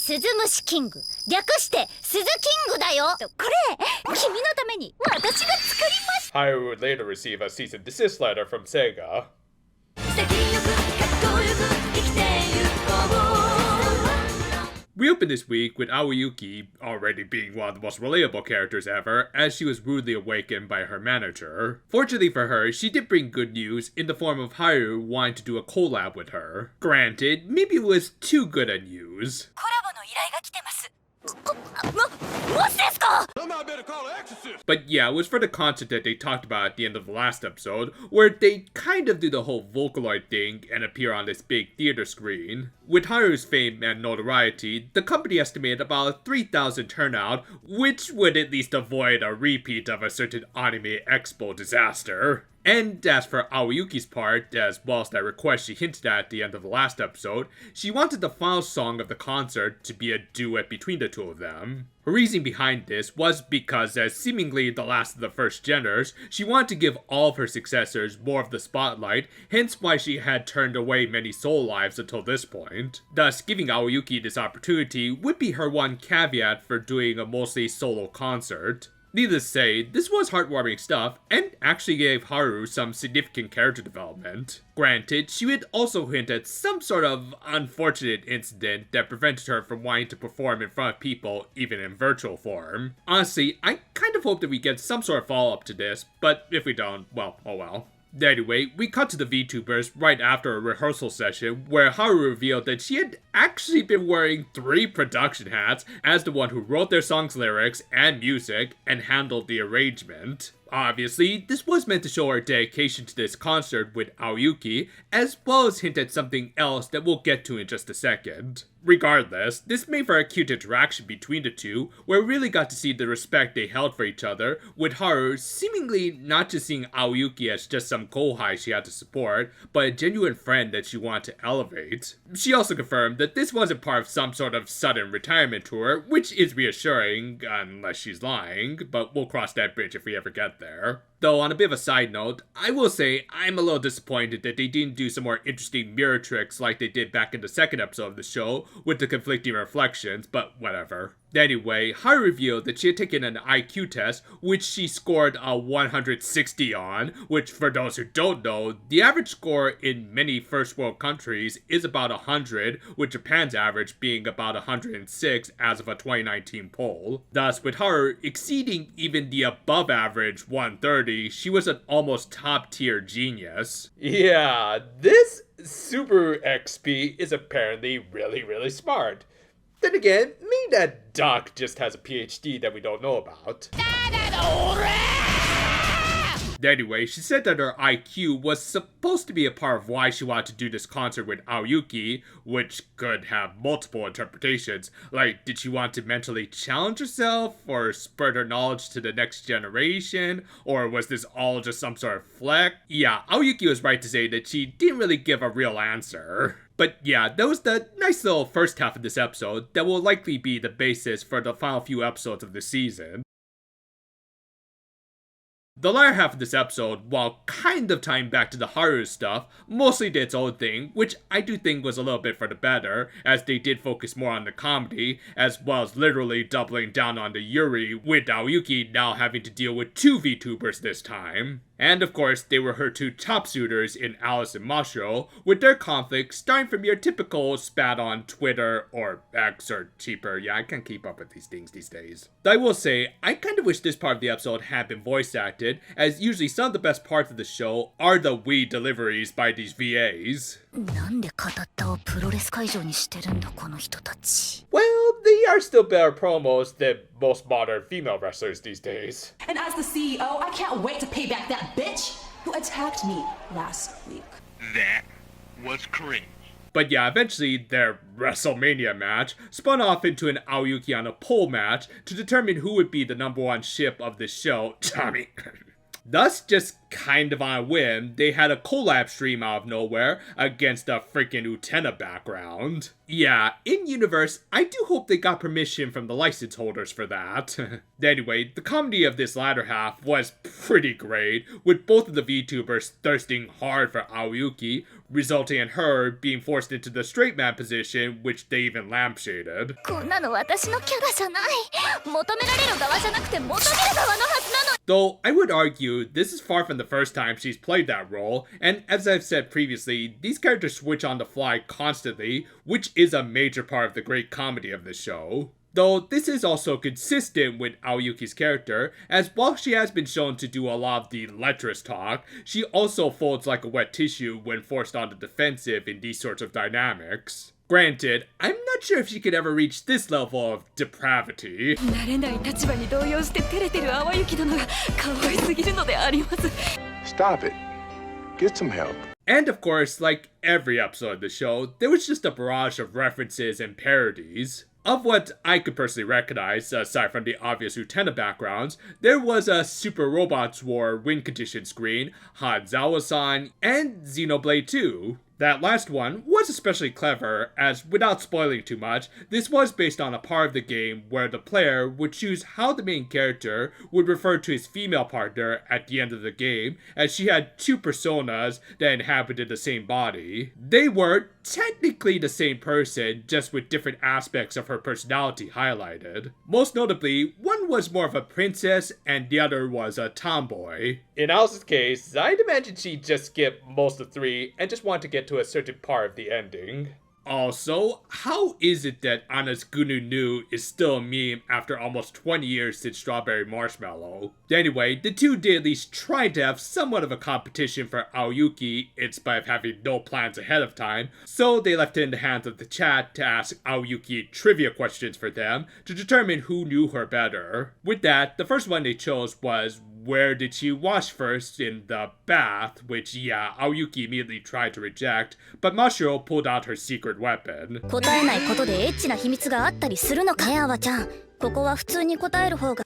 スズムシキング略してスズキングだよこれ君のために私が作りました Haru would later receive a cease and desist letter from Sega. We opened this week with Awayuki already being one of the most relatable characters ever, as she was rudely awakened by her manager. Fortunately for her, she did bring good news in the form of Haru wanting to do a collab with her. Granted, maybe it was too good a news. But yeah, it was for the concert that they talked about at the end of the last episode, where they kind of do the whole Vocaloid thing and appear on this big theater screen. With Haru's fame and notoriety, the company estimated about a 3,000 turnout, which would at least avoid a repeat of a certain anime expo disaster. And as for Awayuki's part, as well as that request she hinted at the end of the last episode, she wanted the final song of the concert to be a duet between the two of them. Her reasoning behind this was because, as seemingly the last of the first geners, she wanted to give all of her successors more of the spotlight, hence why she had turned away many soul lives until this point. Thus, giving Awayuki this opportunity would be her one caveat for doing a mostly solo concert. Needless to say, this was heartwarming stuff, and actually gave Haru some significant character development. Granted, she would also hint at some sort of unfortunate incident that prevented her from wanting to perform in front of people, even in virtual form. Honestly, I kind of hope that we get some sort of follow-up to this, but if we don't, well, oh well. Anyway, we cut to the VTubers right after a rehearsal session where Haru revealed that she had actually been wearing 3 production hats as the one who wrote their song's lyrics and music and handled the arrangement. Obviously, this was meant to show her dedication to this concert with Awayuki, as well as hint at something else that we'll get to in just a second. Regardless, this made for a cute interaction between the two, where we really got to see the respect they held for each other, with Haru seemingly not just seeing Awayuki as just some kohai she had to support, but a genuine friend that she wanted to elevate. She also confirmed that this wasn't part of some sort of sudden retirement tour, which is reassuring, unless she's lying, but we'll cross that bridge if we ever get there. Though, on a bit of a side note, I will say I'm a little disappointed that they didn't do some more interesting mirror tricks like they did back in the second episode of the show with the conflicting reflections, but whatever. Anyway, Haru revealed that she had taken an IQ test, which she scored a 160 on, which for those who don't know, the average score in many first world countries is about 100, with Japan's average being about 106 as of a 2019 poll. Thus, with Haru exceeding even the above average 130, she was an almost top tier genius. Yeah, this Super XP is apparently really smart. Then again, maybe that Doc just has a PhD that we don't know about. Anyway, she said that her IQ was supposed to be a part of why she wanted to do this concert with Awayuki, which could have multiple interpretations. Like, did she want to mentally challenge herself, or spread her knowledge to the next generation, or was this all just some sort of flex? Yeah, Awayuki was right to say that she didn't really give a real answer. But yeah, that was the nice little first half of this episode that will likely be the basis for the final few episodes of the season. The latter half of this episode, while kind of tying back to the Haru stuff, mostly did its own thing, which I do think was a little bit for the better, as they did focus more on the comedy, as well as literally doubling down on the Yuri, with Awayuki now having to deal with 2 VTubers this time. And of course, they were her 2 top suitors in Alice and Mashiro, with their conflict starting from your typical spat on Twitter or X or cheaper. Yeah, I can't keep up with these things these days. I will say, I kind of wish this part of the episode had been voice acted, as usually some of the best parts of the show are the Wii deliveries by these VAs. Well, they are still better promos than most modern female wrestlers these days. And as the CEO, I can't wait to pay back that bitch who attacked me last week. That was cringe. But yeah, eventually their WrestleMania match spun off into an Awayuki on a pole match to determine who would be the #1 ship of the show. Thus, just kind of on a whim, they had a collab stream out of nowhere against a freaking Utena background. Yeah, in-universe, I do hope they got permission from the license holders for that. Anyway, the comedy of this latter half was pretty great, with both of the VTubers thirsting hard for Awayuki, resulting in her being forced into the straight man position, which they even lampshaded. こんなの私のキャラじゃない。求められる側じゃなくて求める側のはずなの。 Though, I would argue, this is far from the first time she's played that role, and as I've said previously, these characters switch on the fly constantly, which is a major part of the great comedy of the show. Though this is also consistent with Awayuki's character, as while she has been shown to do a lot of the lecherous talk, she also folds like a wet tissue when forced on the defensive in these sorts of dynamics. Granted, I'm not sure if she could ever reach this level of depravity. 慣れない立場に動揺して照れてる淡雪殿が可愛すぎるのであります。 Stop it. Get some help. And of course, like every episode of the show, there was just a barrage of references and parodies. Of what I could personally recognize, aside from the obvious Utena backgrounds, there was a Super Robots War win condition screen, Hanzawa-san, and Xenoblade 2. That last one was especially clever, as without spoiling too much, this was based on a part of the game where the player would choose how the main character would refer to his female partner at the end of the game, as she had two personas that inhabited the same body. They were technically the same person, just with different aspects of her personality highlighted. Most notably, one was more of a princess and the other was a tomboy. In Alice's case, I'd imagine she just skipped most of 3 and just wanted to get to a certain part of the ending. Also, how is it that Anna's Gununu is still a meme after almost 20 years since Strawberry Marshmallow? Anyway, the two did at least try to have somewhat of a competition for Awayuki in spite of having no plans ahead of time, so they left it in the hands of the chat to ask Awayuki trivia questions for them to determine who knew her better. With that, the first one they chose was, where did she wash first? In the bath, which, yeah, Awayuki immediately tried to reject, but Mashiro pulled out her secret weapon. 答えないことでエッチな秘密があったりするのかね、あわちゃん。ここは普通に答える方が。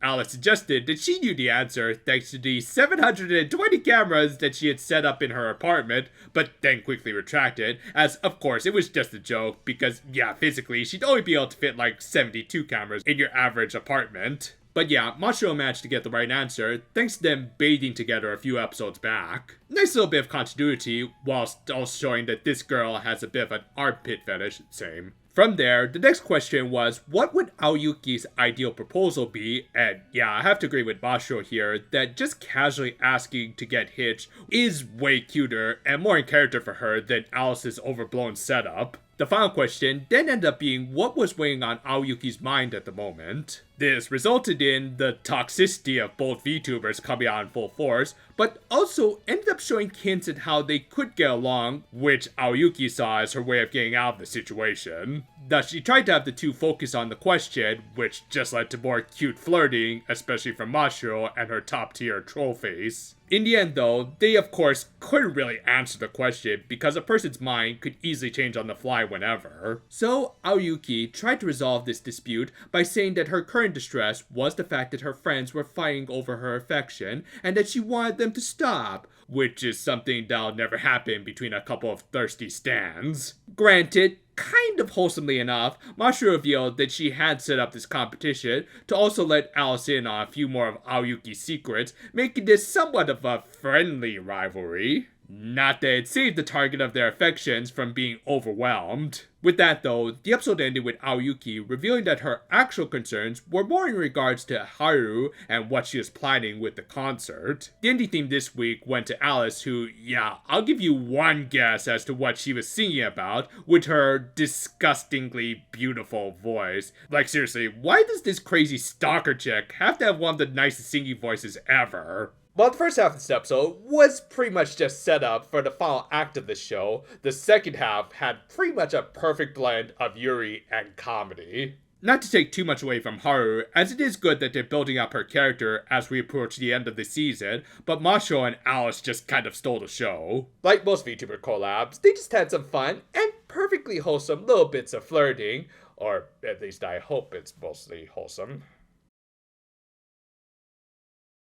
Alice suggested that she knew the answer thanks to the 720 cameras that she had set up in her apartment, but then quickly retracted, as of course it was just a joke, because yeah, physically she'd only be able to fit like 72 cameras in your average apartment. But yeah, Mashiro managed to get the right answer, thanks to them bathing together a few episodes back. Nice little bit of continuity, whilst also showing that this girl has a bit of an armpit fetish, same. From there, the next question was, what would Awayuki's ideal proposal be? And yeah, I have to agree with Mashiro here, that just casually asking to get hitched is way cuter and more in character for her than Alice's overblown setup. The final question then ended up being what was weighing on Awayuki's mind at the moment. This resulted in the toxicity of both VTubers coming out in full force, but also ended up showing hints at how they could get along, which Awayuki saw as her way of getting out of the situation. Thus, she tried to have the two focus on the question, which just led to more cute flirting, especially from Mashiro and her top-tier troll face. In the end though, they of course couldn't really answer the question because a person's mind could easily change on the fly whenever. So Awayuki tried to resolve this dispute by saying that her current distress was the fact that her friends were fighting over her affection and that she wanted them to stop, which is something that'll never happen between a couple of thirsty stans. Granted, kind of wholesomely enough, Mashiro revealed that she had set up this competition to also let Alice in on a few more of Awayuki's secrets, making this somewhat of a friendly rivalry. Not that it saved the target of their affections from being overwhelmed. With that though, the episode ended with Awayuki revealing that her actual concerns were more in regards to Haru and what she was planning with the concert. The indie theme this week went to Alice who, yeah, I'll give you one guess as to what she was singing about with her disgustingly beautiful voice. Like seriously, why does this crazy stalker chick have to have one of the nicest singing voices ever? While the first half of this episode was pretty much just set up for the final act of the show, the second half had pretty much a perfect blend of Yuri and comedy. Not to take too much away from Haru, as it is good that they're building up her character as we approach the end of the season, but Mashiro and Alice just kind of stole the show. Like most VTuber collabs, they just had some fun and perfectly wholesome little bits of flirting, or at least I hope it's mostly wholesome.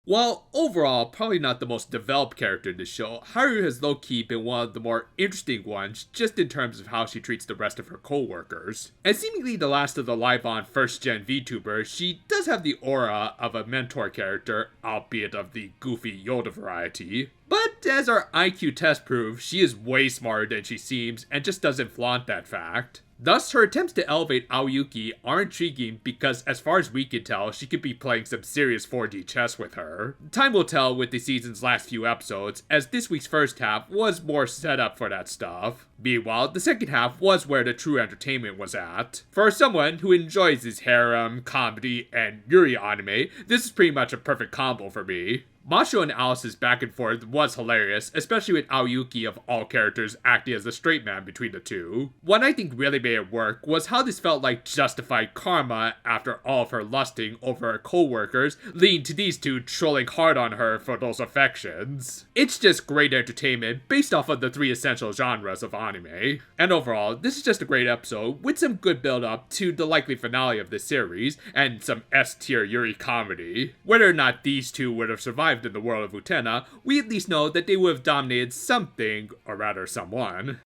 While overall probably not the most developed character in the show, Haru has low-key been one of the more interesting ones just in terms of how she treats the rest of her co-workers. And seemingly the last of the live-on first-gen VTubers, she does have the aura of a mentor character, albeit of the goofy Yoda variety. But as our IQ test proves, she is way smarter than she seems and just doesn't flaunt that fact. Thus, her attempts to elevate Awayuki are intriguing because, as far as we can tell, she could be playing some serious 4D chess with her. Time will tell with the season's last few episodes, as this week's first half was more set up for that stuff. Meanwhile, the second half was where the true entertainment was at. For someone who enjoys his harem, comedy, and Yuri anime, this is pretty much a perfect combo for me. Masho and Alice's back and forth was hilarious, especially with Awayuki of all characters acting as the straight man between the two. What I think really made it work was how this felt like justified karma after all of her lusting over her co-workers, leading to these two trolling hard on her for those affections. It's just great entertainment based off of the three essential genres of anime. And overall, this is just a great episode with some good build up to the likely finale of this series, and some S-tier Yuri comedy. Whether or not these two would have survived in the world of Utena, we at least know that they would have dominated something, or rather someone.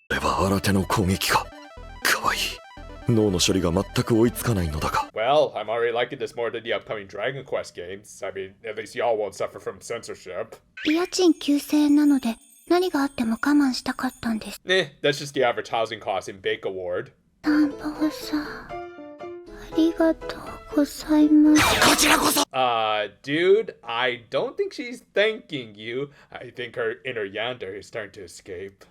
Well, I'm already liking this more than the upcoming Dragon Quest games. I mean, at least y'all won't suffer from censorship. 家賃9000円なので何があっても我慢したかったんです。 That's just the average housing cost in Bake Award. タンポポさん、ありがとうございます。Dude, I don't think she's thanking you. I think her inner yandere is starting to escape.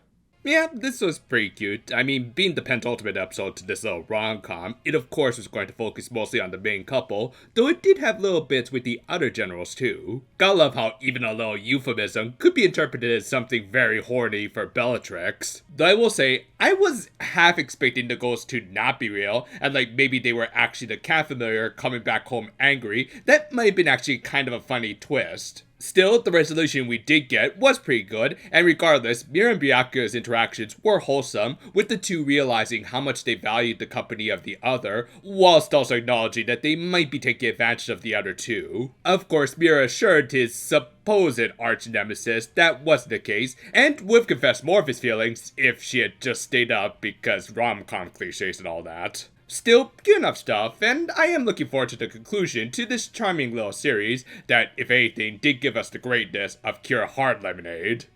Yeah, this was pretty cute. I mean, being the penultimate episode to this little rom-com, it of course was going to focus mostly on the main couple, though it did have little bits with the other generals too. Gotta love how even a little euphemism could be interpreted as something very horny for Bellatrix. Though I will say, I was half expecting the ghosts to not be real, and like maybe they were actually the cat familiar coming back home angry. That might have been actually kind of a funny twist. Still, the resolution we did get was pretty good, and regardless, Mira and Byakuya's interactions were wholesome, with the two realizing how much they valued the company of the other, whilst also acknowledging that they might be taking advantage of the other two. Of course, Mira assured his supposed arch-nemesis that wasn't the case, and would have confessed more of his feelings if she had just stayed up because rom-com cliches and all that. Still, good enough stuff, and I am looking forward to the conclusion to this charming little series that, if anything, did give us the greatness of Cure Hard Lemonade.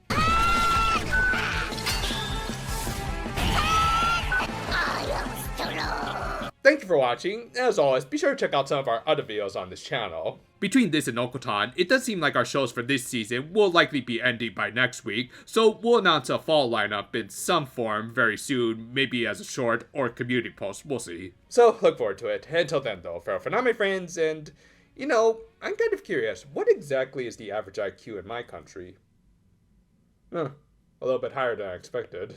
Thank you for watching. As always, be sure to check out some of our other videos on this channel. Between this and Okotan, it does seem like our shows for this season will likely be ending by next week, so we'll announce a fall lineup in some form very soon, maybe as a short or community post, we'll see. So, look forward to it. Until then though, farewell for now my friends, and, you know, I'm kind of curious, what exactly is the average IQ in my country? A little bit higher than I expected.